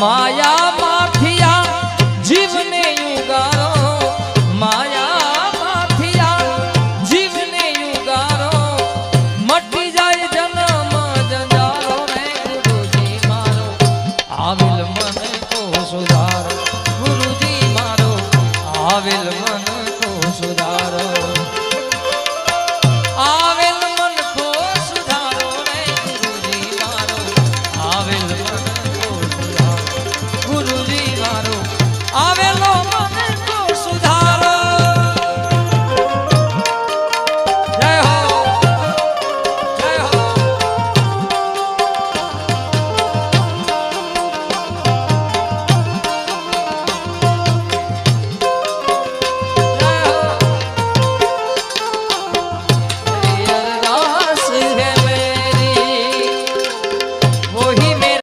માયા માથિયા જીવને યુગારો માયા માથિયા જીવને યુગારો મટી જાય જન્મ જંજારો રે ગુરુજી મારો આવેલ મને કો સુધારો ગુરુજી મારો આવેલ